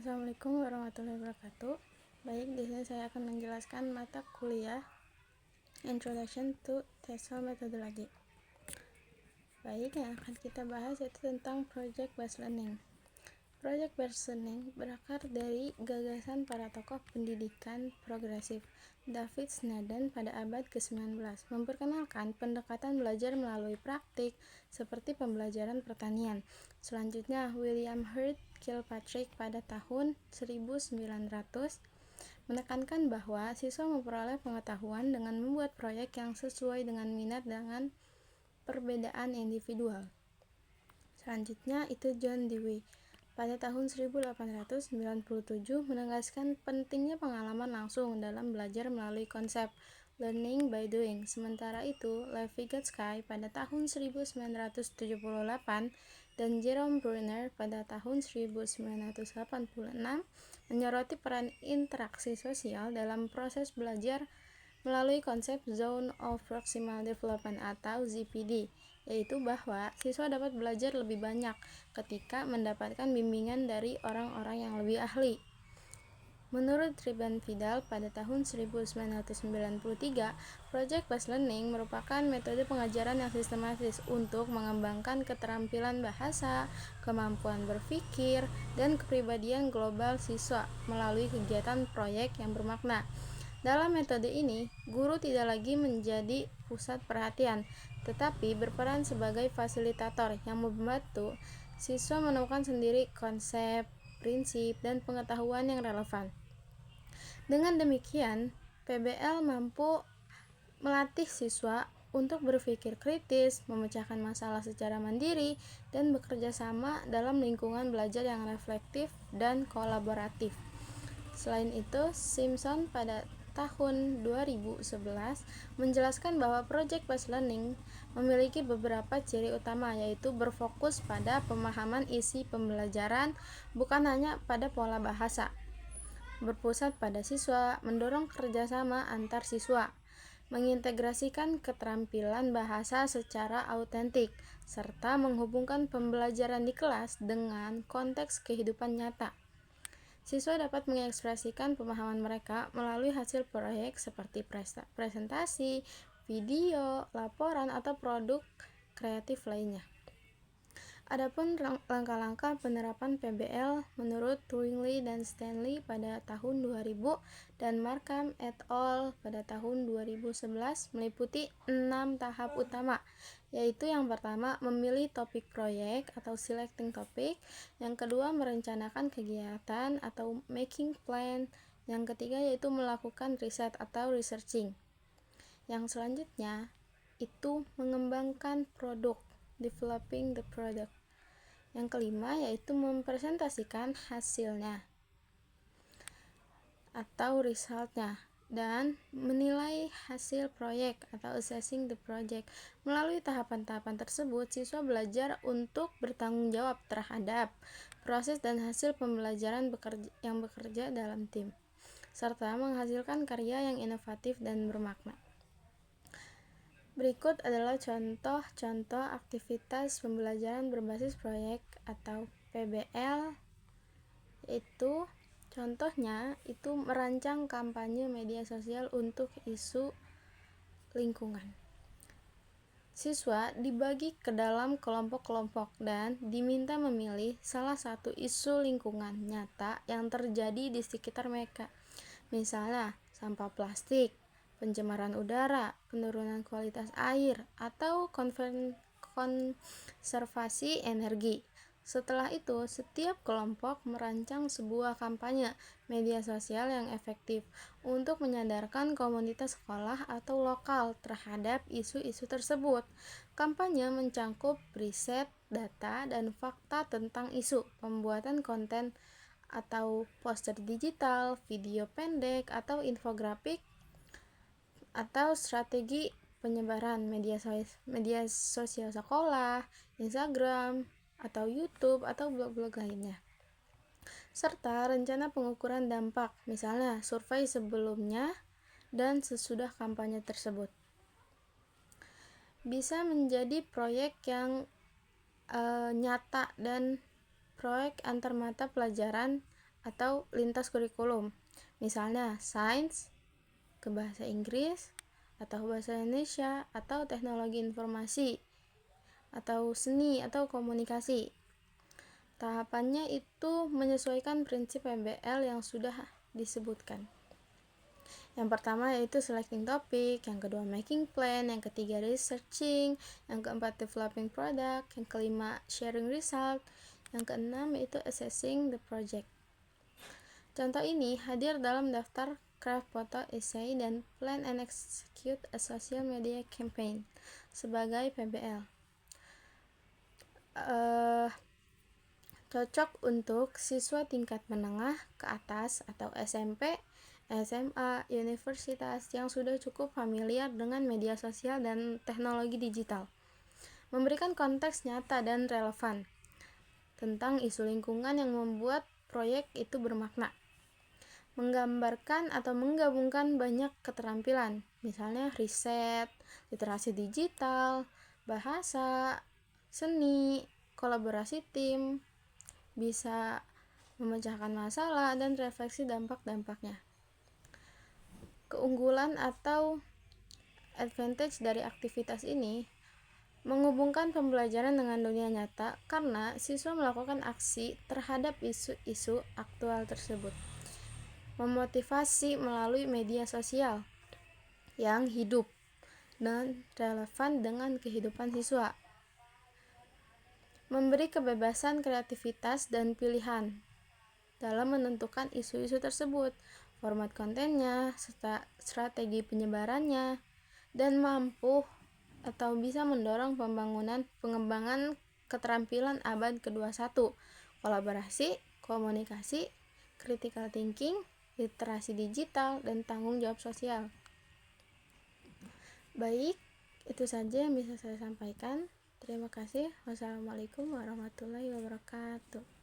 Assalamualaikum warahmatullahi wabarakatuh. Baik, di sini saya akan menjelaskan mata kuliah Introduction to TESOL Methodology. Baik, yang akan kita bahas yaitu tentang Project Based Learning. Project Based Learning berakar dari gagasan para tokoh pendidikan progresif David Snedden pada abad ke-19, memperkenalkan pendekatan belajar melalui praktik seperti pembelajaran pertanian. Selanjutnya, William Hurt Kilpatrick pada tahun 1900 menekankan bahwa siswa memperoleh pengetahuan dengan membuat proyek yang sesuai dengan minat dengan perbedaan individual. Selanjutnya itu John Dewey pada tahun 1897 menegaskan pentingnya pengalaman langsung dalam belajar melalui konsep learning by doing. Sementara itu, Lev Vygotsky pada tahun 1978 dan Jerome Bruner pada tahun 1986 menyoroti peran interaksi sosial dalam proses belajar melalui konsep Zone of Proximal Development atau ZPD, yaitu bahwa siswa dapat belajar lebih banyak ketika mendapatkan bimbingan dari orang-orang yang lebih ahli. Menurut Ruben Vidal pada tahun 1993, Project Based Learning merupakan metode pengajaran yang sistematis untuk mengembangkan keterampilan bahasa, kemampuan berpikir, dan kepribadian global siswa melalui kegiatan proyek yang bermakna. Dalam metode ini, guru tidak lagi menjadi pusat perhatian, tetapi berperan sebagai fasilitator yang membantu siswa menemukan sendiri konsep, prinsip, dan pengetahuan yang relevan. Dengan demikian, PBL mampu melatih siswa untuk berpikir kritis, memecahkan masalah secara mandiri, dan bekerja sama dalam lingkungan belajar yang reflektif dan kolaboratif. Selain itu, Simpson pada tahun 2011 menjelaskan bahwa Project Based Learning memiliki beberapa ciri utama, yaitu berfokus pada pemahaman isi pembelajaran, bukan hanya pada pola bahasa, berpusat pada siswa, mendorong kerjasama antar siswa, mengintegrasikan keterampilan bahasa secara autentik, serta menghubungkan pembelajaran di kelas dengan konteks kehidupan nyata. Siswa dapat mengekspresikan pemahaman mereka melalui hasil proyek seperti presentasi, video, laporan, atau produk kreatif lainnya. Adapun langkah-langkah penerapan PBL menurut Twingley dan Stanley pada tahun 2000 dan Markham et al. Pada tahun 2011 meliputi 6 tahap utama, yaitu yang pertama memilih topik proyek atau selecting topic, yang kedua merencanakan kegiatan atau making plan, yang ketiga yaitu melakukan riset atau researching, yang selanjutnya itu mengembangkan produk, developing the product, yang kelima yaitu mempresentasikan hasilnya atau resultnya, dan menilai hasil proyek atau assessing the project. Melalui tahapan-tahapan tersebut, siswa belajar untuk bertanggung jawab terhadap proses dan hasil pembelajaran yang bekerja dalam tim, serta menghasilkan karya yang inovatif dan bermakna. Berikut adalah contoh-contoh aktivitas pembelajaran berbasis proyek atau PBL, yaitu contohnya itu merancang kampanye media sosial untuk isu lingkungan. Siswa dibagi ke dalam kelompok-kelompok dan diminta memilih salah satu isu lingkungan nyata yang terjadi di sekitar mereka. Misalnya, sampah plastik, pencemaran udara, penurunan kualitas air, atau konservasi energi. Setelah itu, setiap kelompok merancang sebuah kampanye media sosial yang efektif untuk menyadarkan komunitas sekolah atau lokal terhadap isu-isu tersebut. Kampanye mencangkup riset, data, dan fakta tentang isu, pembuatan konten atau poster digital, video pendek, atau infografik, atau strategi penyebaran media sosial sekolah, Instagram, atau YouTube, atau blog-blog lainnya, serta rencana pengukuran dampak, misalnya survei sebelumnya dan sesudah kampanye tersebut. Bisa menjadi proyek yang nyata dan proyek antar mata pelajaran atau lintas kurikulum. Misalnya sains ke bahasa Inggris, atau bahasa Indonesia, atau teknologi informasi, atau seni atau komunikasi. Tahapannya itu menyesuaikan prinsip PBL yang sudah disebutkan. Yang pertama yaitu selecting topic, yang kedua making plan, yang ketiga researching, yang keempat developing product, yang kelima sharing result, yang keenam yaitu assessing the project. Contoh ini hadir dalam daftar craft photo essay dan plan and execute a social media campaign sebagai PBL. Cocok untuk siswa tingkat menengah ke atas atau SMP, SMA, universitas yang sudah cukup familiar dengan media sosial dan teknologi digital. Memberikan konteks nyata dan relevan tentang isu lingkungan yang membuat proyek itu bermakna. Menggambarkan atau menggabungkan banyak keterampilan, misalnya riset, literasi digital, bahasa, seni, kolaborasi tim, bisa memecahkan masalah, dan refleksi dampak-dampaknya. Keunggulan atau advantage dari aktivitas ini menghubungkan pembelajaran dengan dunia nyata karena siswa melakukan aksi terhadap isu-isu aktual tersebut. Memotivasi melalui media sosial yang hidup dan relevan dengan kehidupan siswa. Memberi kebebasan kreativitas dan pilihan dalam menentukan isu-isu tersebut, format kontennya, serta strategi penyebarannya, dan mampu atau bisa mendorong pengembangan keterampilan abad ke-21, kolaborasi, komunikasi, critical thinking, literasi digital, dan tanggung jawab sosial. Baik, itu saja yang bisa saya sampaikan. Terima kasih. Wassalamualaikum warahmatullahi wabarakatuh.